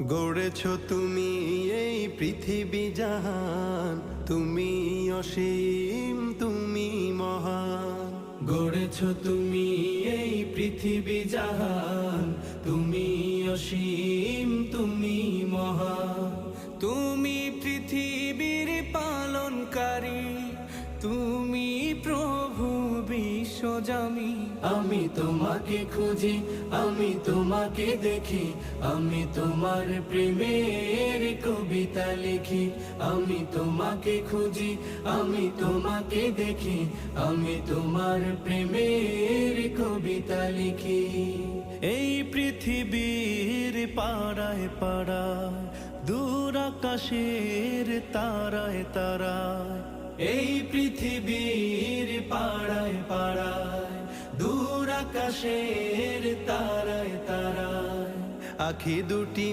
গড়েছ তুমি এই পৃথিবী জাহান, তুমি অসীম তুমি মহান। গড়েছ তুমি এই পৃথিবী জাহান, তুমি অসীম তুমি মহান। তুমি পৃথিবীর পালনকারী, তুমি প্রভু বিশ্বজামি। আমি তোমাকে খুঁজি, আমি তোমাকে দেখি, আমি তোমার প্রেমের কবিতা লিখি। আমি তোমাকে খুঁজি, আমি তোমাকে দেখি, আমি তোমার প্রেমের কবিতা লিখি। এই পৃথিবীর পাড়ায় পাড়ায়, দূর আকাশের তারায় তারায়। এই পৃথিবীর পাড়ায় পাড়ায়, দূর আকাশের তারায় তারায়। আখি দুটি